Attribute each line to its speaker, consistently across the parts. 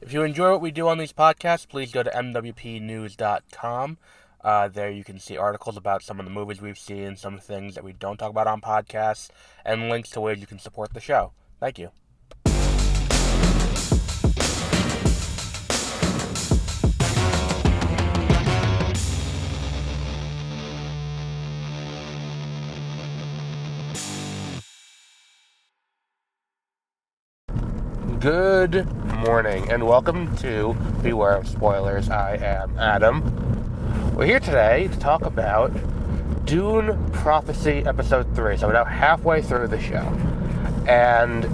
Speaker 1: If you enjoy what we do on these podcasts, please go to mwpnews.com. There you can see articles about some of the movies we've seen, some things that we don't talk about on podcasts, and links to ways you can support the show. Thank you. Good morning, and welcome to Beware of Spoilers. I am Adam. We're here today to talk about Dune Prophecy Episode 3. So we're now halfway through the show. And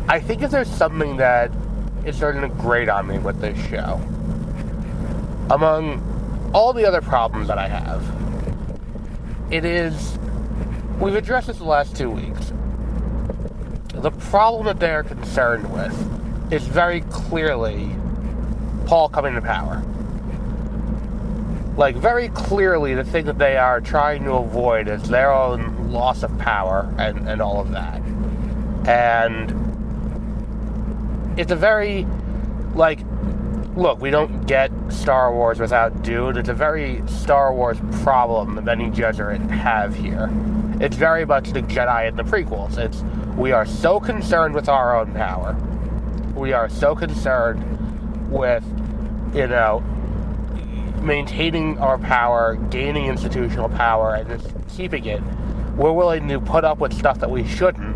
Speaker 1: I think if there's something that is starting to grate on me with this show, among all the other problems that I have, it is, we've addressed this the last 2 weeks. The problem that they're concerned with is very clearly Paul coming to power. Like, very clearly the thing that they are trying to avoid is their own loss of power and all of that. And it's a very, like, look, we don't get Star Wars without Dune. It's a very Star Wars problem that Bene Gesserit have here. It's very much the Jedi in the prequels. We are so concerned with our own power. We are so concerned with, maintaining our power, gaining institutional power, and just keeping it. We're willing to put up with stuff that we shouldn't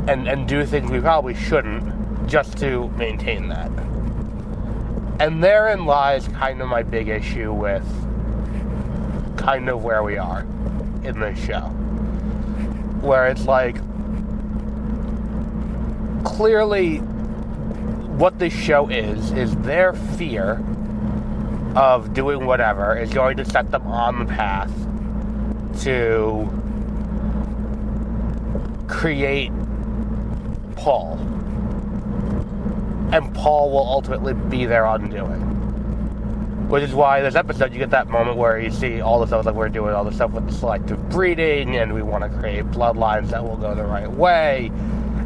Speaker 1: and do things we probably shouldn't just to maintain that. And therein lies kind of my big issue with kind of where we are in this show. Where it's like, clearly what this show is their fear of doing whatever is going to set them on the path to create Paul. And Paul will ultimately be their undoing. Which is why this episode you get that moment where you see all the stuff like we're doing all the stuff with selective breeding, and we want to create bloodlines that will go the right way,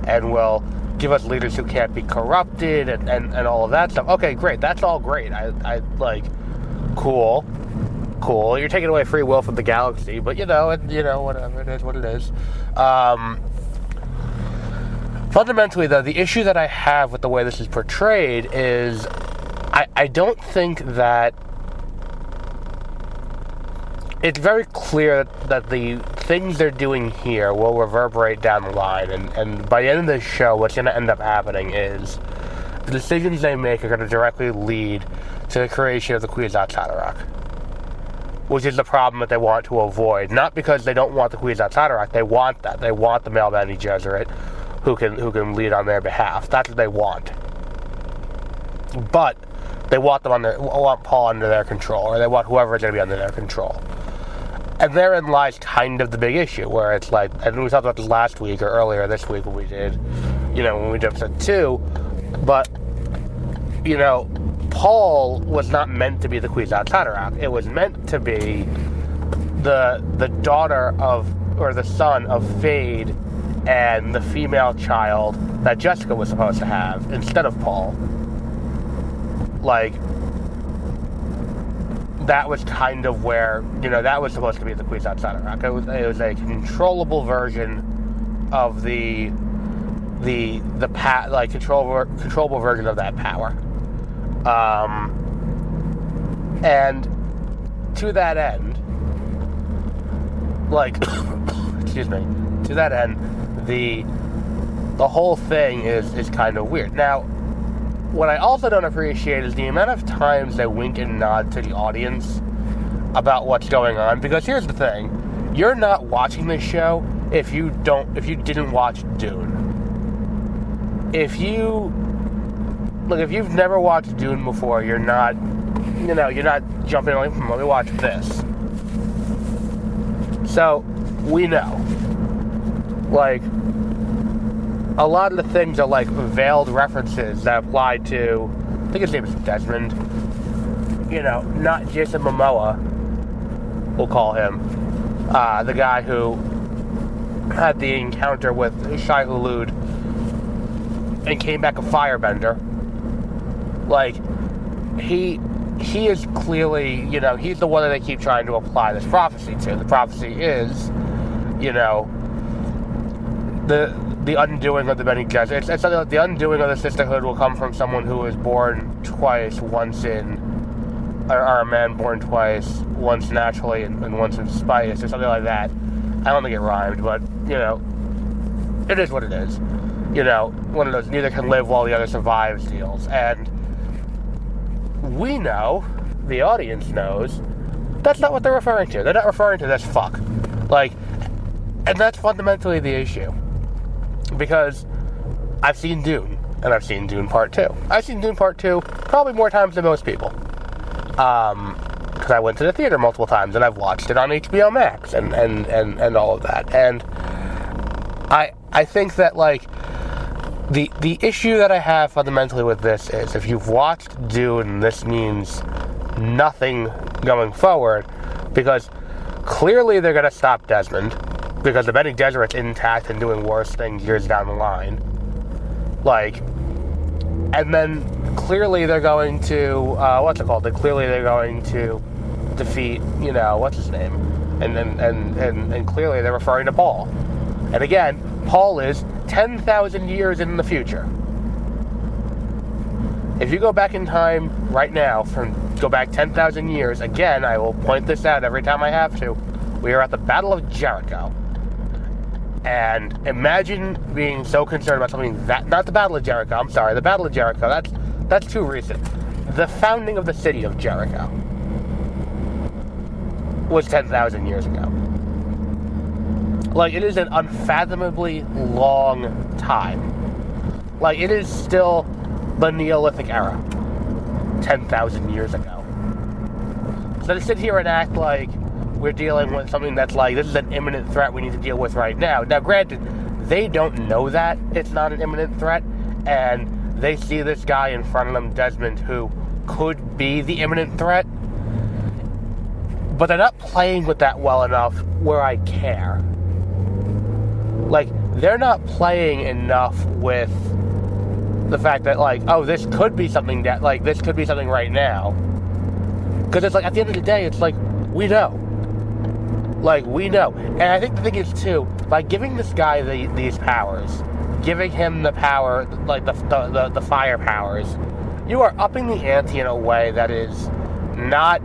Speaker 1: and will give us leaders who can't be corrupted, and all of that stuff. Okay, great. That's all great. I like, cool. You're taking away free will from the galaxy, but whatever. It is what it is. Fundamentally, though, the issue that I have with the way this is portrayed is I don't think that it's very clear that the things they're doing here will reverberate down the line, and by the end of this show, what's going to end up happening is the decisions they make are going to directly lead to the creation of the Kwisatz Haderach, which is the problem that they want to avoid. Not because they don't want the Kwisatz Haderach, they want that. They want the male Bene Gesserit who can lead on their behalf. That's what they want. But they want want Paul under their control, or they want whoever is going to be under their control. And therein lies kind of the big issue, where it's like, and we talked about this last week or earlier this week when we did episode 2, but, Paul was not meant to be the Kwisatz Haderach. It was meant to be the daughter of, or the son of Fade and the female child that Jessica was supposed to have instead of Paul. Like, that was kind of where, that was supposed to be the Kwisatz Haderach. It was a controllable version of the controllable version of that power. And to that end, the whole thing is kind of weird. Now, what I also don't appreciate is the amount of times they wink and nod to the audience about what's going on. Because here's the thing: you're not watching this show if you didn't watch Dune. If you've never watched Dune before, you're not jumping like, let me watch this. So we know, like, a lot of the things are like veiled references that apply to, I think his name is Desmond, not Jason Momoa, we'll call him, the guy who had the encounter with Shai Hulud and came back a firebender. Like, he is clearly, he's the one that they keep trying to apply this prophecy to. The prophecy is, the undoing of the Bene Gesserit. It's something like the undoing of the sisterhood will come from someone who was born twice, or a man born twice, once naturally and once in spice, or something like that. I don't think it rhymed, but, it is what it is. One of those neither can live while the other survives deals. And we know, the audience knows, that's not what they're referring to. They're not referring to this fuck. And that's fundamentally the issue. Because I've seen Dune, and I've seen Dune Part 2. I've seen Dune Part 2 probably more times than most people. Because I went to the theater multiple times, and I've watched it on HBO Max, and all of that. And I think that, the issue that I have fundamentally with this is, if you've watched Dune, this means nothing going forward, because clearly they're going to stop Desmond, because the Bene Gesserit's intact and doing worse things years down the line. And then clearly they're going to, Clearly they're going to defeat, what's his name? And clearly they're referring to Paul. And again, Paul is 10,000 years in the future. If you go back in time right now, go back 10,000 years, again, I will point this out every time I have to, we are at the Battle of Jericho. And imagine being so concerned about something not the Battle of Jericho, I'm sorry, the Battle of Jericho, that's too recent. The founding of the city of Jericho was 10,000 years ago. It is an unfathomably long time. It is still the Neolithic era, 10,000 years ago. So to sit here and act like we're dealing with something that's this is an imminent threat we need to deal with right now. Now, granted, they don't know that it's not an imminent threat, and they see this guy in front of them, Desmond, who could be the imminent threat, but they're not playing with that well enough where I care. They're not playing enough with the fact that, this could be something that, this could be something right now. Because it's at the end of the day, it's we know. We know. And I think the thing is, too, by giving this guy these powers, giving him the power, the fire powers, you are upping the ante in a way that is not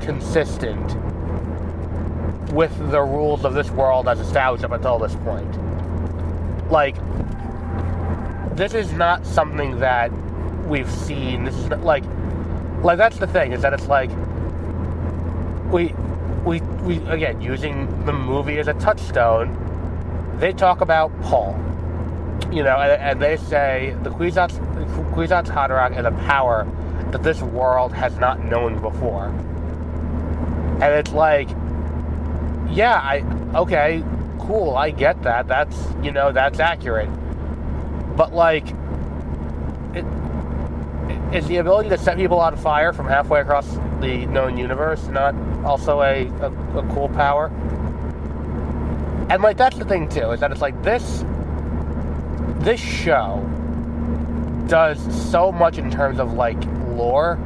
Speaker 1: consistent with the rules of this world as established up until this point. This is not something that we've seen. This is not, that's the thing, is that it's we again, using the movie as a touchstone, they talk about Paul, and they say the Kwisatz Haderach is a power that this world has not known before. And it's okay, cool, I get that. That's, that's accurate. But, is the ability to set people on fire from halfway across the known universe not also a cool power? And, that's the thing, too, is that it's this show does so much in terms of, lore,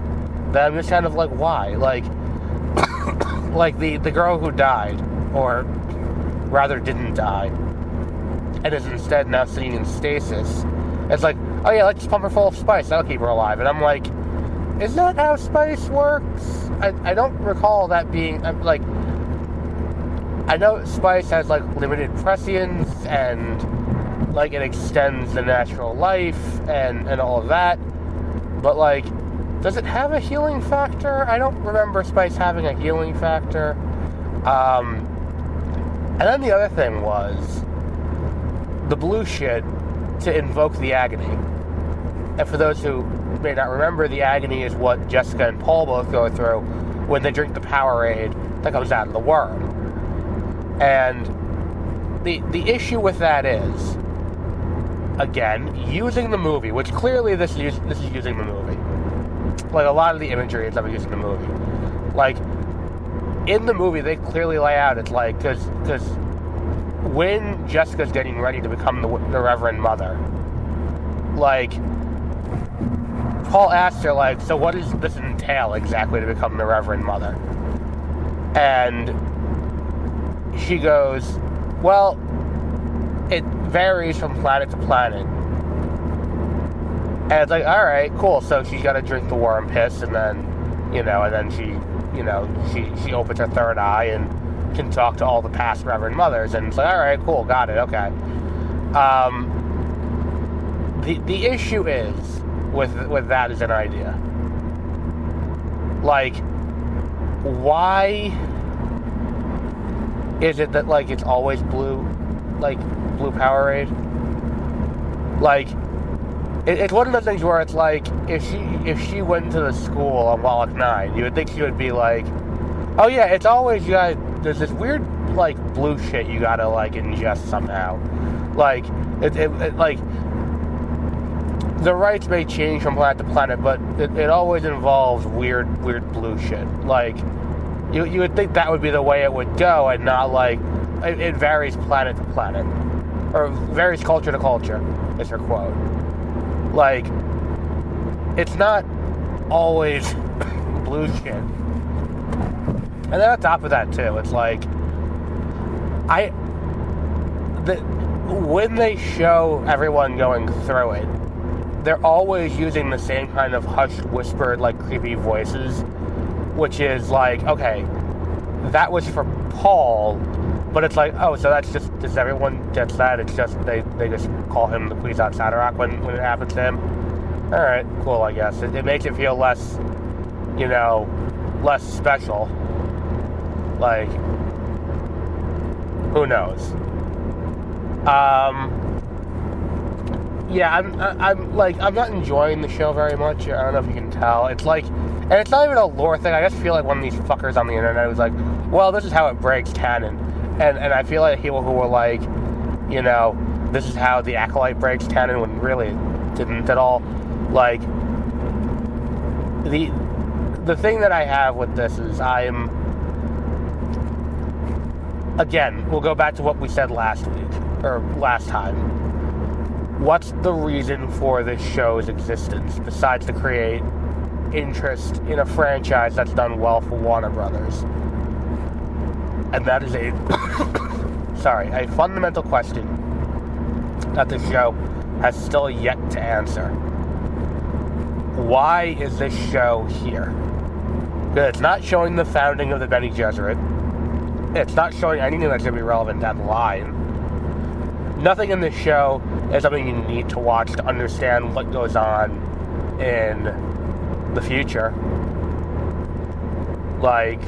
Speaker 1: that I'm just kind of why? The girl who died, or rather didn't die, and is instead now sitting in stasis. It's oh yeah, let's just pump her full of spice, that'll keep her alive. And I'm is that how spice works? I don't recall that being, I know spice has, limited prescience, and, it extends the natural life, and all of that, but, does it have a healing factor? I don't remember spice having a healing factor. And then the other thing was the blue shit to invoke the agony. And for those who may not remember, the agony is what Jessica and Paul both go through when they drink the Powerade that comes out of the worm. And the issue with that is, again, using the movie, which clearly this is using the movie. A lot of the imagery is of using the movie. In the movie, they clearly lay out, it's because when Jessica's getting ready to become the Reverend Mother, like, Paul asks her, like, so what does this entail exactly to become the Reverend Mother? And she goes, well, it varies from planet to planet. And it's like, alright, cool, so she's got to drink the worm piss, and then, she opens her third eye and can talk to all the past Reverend Mothers, and it's like, alright, cool, got it, okay. The issue is, with that as an idea, like, why is it that, like, it's always blue Powerade? Like, it's one of those things where it's like, if she went to the school on Wallach 9, you would think she would be like, oh yeah, it's always, there's this weird, like, blue shit you gotta, like, ingest somehow. Like, like, the rites may change from planet to planet, but it always involves weird blue shit. Like, you would think that would be the way it would go, and not, like, it varies planet to planet. Or varies culture to culture, is her quote. Like, it's not always blue shit. And then on top of that, too, it's like, when they show everyone going through it, they're always using the same kind of hushed, whispered, like, creepy voices, which is like, okay, that was for Paul, but it's like, oh, so that's just, does everyone gets that? It's just, they just call him the Kwisatz Haderach when it happens to him? Alright, cool, I guess. It makes it feel less, less special. Like, who knows? Yeah, I'm not enjoying the show very much. I don't know if you can tell. It's like, and it's not even a lore thing. I just feel like one of these fuckers on the internet was like, well, this is how it breaks canon. And I feel like people who were like, this is how the Acolyte breaks canon, when really it didn't at all. Like, the thing that I have with this is again, we'll go back to what we said last week, or last time. What's the reason for this show's existence, besides to create interest in a franchise that's done well for Warner Brothers? And that is a fundamental question that the show has still yet to answer. Why is this show here? Because it's not showing the founding of the Bene Gesserit. It's not showing anything that's going to be relevant down the line. Nothing in this show is something you need to watch to understand what goes on in the future. Like,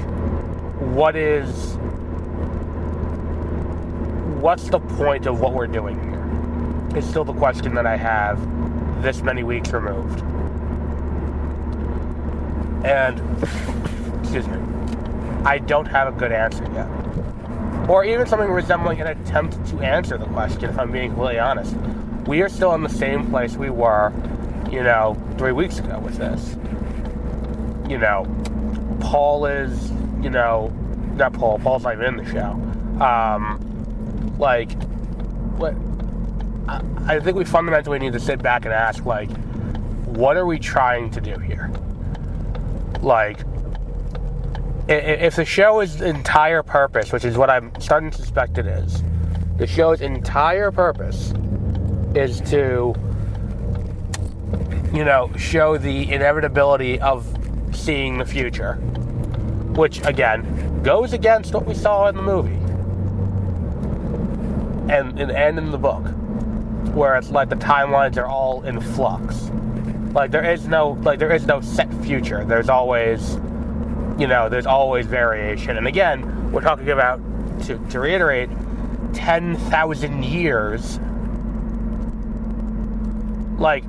Speaker 1: what's the point of what we're doing here? It's still the question that I have this many weeks removed. And, excuse me, I don't have a good answer yet. Or even something resembling an attempt to answer the question, if I'm being completely honest. We are still in the same place we were, 3 weeks ago with this. Paul is, not Paul, Paul's not even in the show. I think we fundamentally need to sit back and ask, like, what are we trying to do here? Like, if the show's entire purpose, which is what I'm starting to suspect it is, the show's entire purpose is to, show the inevitability of seeing the future, which, again, goes against what we saw in the movie and in the book, where it's like the timelines are all in flux. Like, there is no set future. There's always variation. And again, we're talking about, to reiterate, 10,000 years. Like,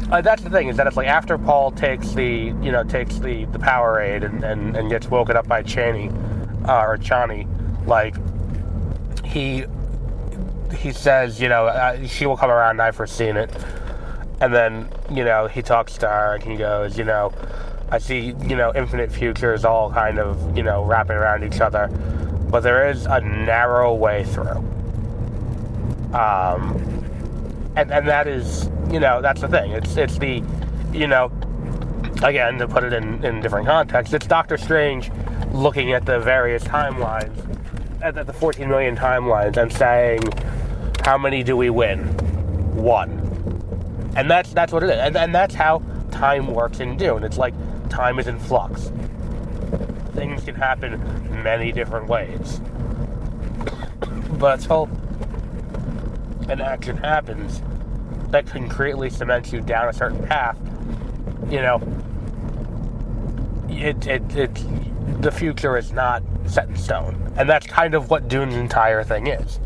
Speaker 1: that's the thing, is that it's like after Paul takes the Powerade and gets woken up by Chani, like, he says, she will come around, I've foreseen it. And then, he talks to her and he goes, I see, infinite futures all kind of, wrapping around each other. But there is a narrow way through. And that is, that's the thing. It's the, again, to put it in different contexts, it's Doctor Strange looking at the various timelines, at the 14 million timelines, and saying, how many do we win? 1. And that's what it is. And that's how time works in Dune. It's like time is in flux. Things can happen many different ways. But until an action happens that concretely cements you down a certain path, the future is not set in stone. And that's kind of what Dune's entire thing is.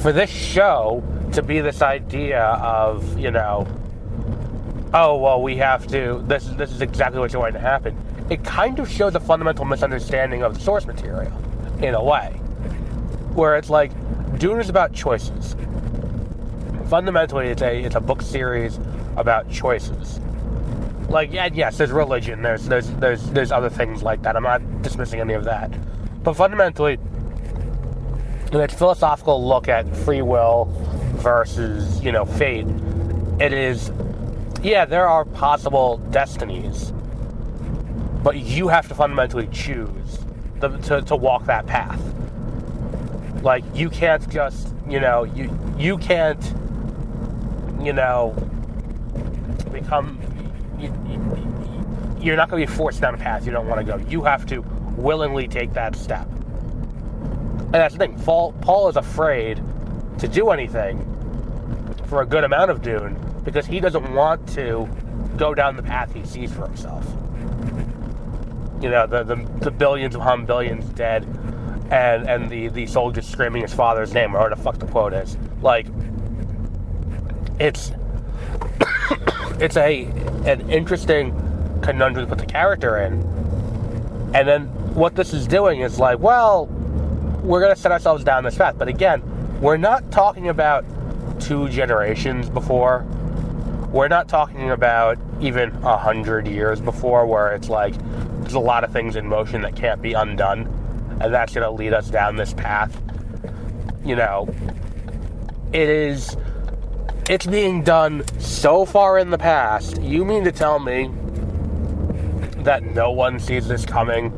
Speaker 1: For this show to be this idea of, oh, well, we have to, this is exactly what's going to happen, it kind of shows a fundamental misunderstanding of the source material, in a way. Where it's like, Dune is about choices. Fundamentally, it's a book series about choices. Like, and yes, there's religion, there's other things like that. I'm not dismissing any of that. But fundamentally, in its philosophical look at free will versus, fate, it is, there are possible destinies, but you have to fundamentally choose to walk that path. Like, you can't just, you can't, become, you're not going to be forced down a path you don't want to go. You have to willingly take that step. And that's the thing. Paul is afraid to do anything for a good amount of Dune because he doesn't want to go down the path he sees for himself. The billions upon billions dead, and the soldiers screaming his father's name, or whatever the fuck the quote is. Like, it's an interesting conundrum to put the character in. And then what this is doing is like, well, we're going to set ourselves down this path. But again, we're not talking about 2 generations before. We're not talking about even 100 years before, where it's like, there's a lot of things in motion that can't be undone. And that's going to lead us down this path. It's being done so far in the past. You mean to tell me that no one sees this coming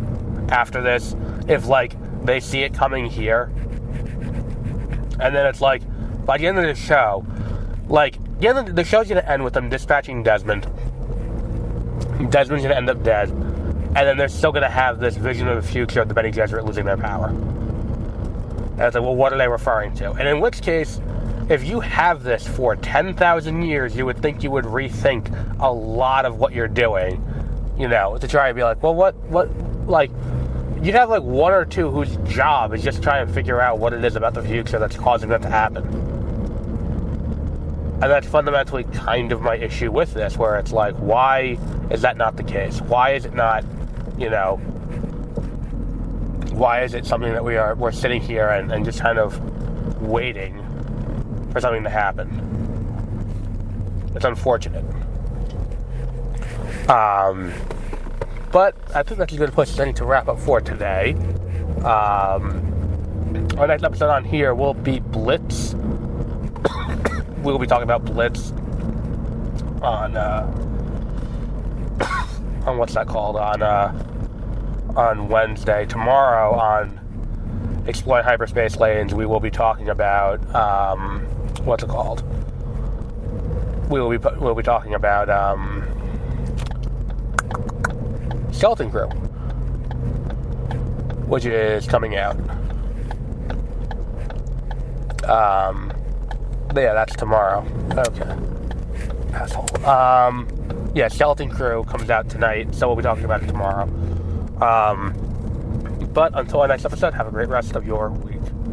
Speaker 1: after this? If, like, they see it coming here, and then it's like, by the end of the show, like, the show's going to end with them dispatching Desmond. Desmond's going to end up dead. And then they're still going to have this vision of the future of the Bene Gesserit losing their power. And it's like, well, what are they referring to? And in which case, if you have this for 10,000 years, you would think you would rethink a lot of what you're doing, to try and be like, well, what, like, you'd have like 1 or 2 whose job is just try and figure out what it is about the future that's causing that to happen. And that's fundamentally kind of my issue with this, where it's like, why is that not the case? Why is it not, why is it something that we're sitting here and just kind of waiting for something to happen? It's unfortunate. But I think that's a good place to wrap up for today. Our next episode on here will be Blitz. We will be talking about Blitz on what's that called? On Wednesday. Tomorrow on Exploring Hyperspace Lanes, we will be talking about what's it called? We'll be talking about Skeleton Crew, which is coming out. Yeah, that's tomorrow. Okay. Asshole. Yeah, Skeleton Crew comes out tonight, so we'll be talking about it tomorrow. But until our next episode, have a great rest of your week.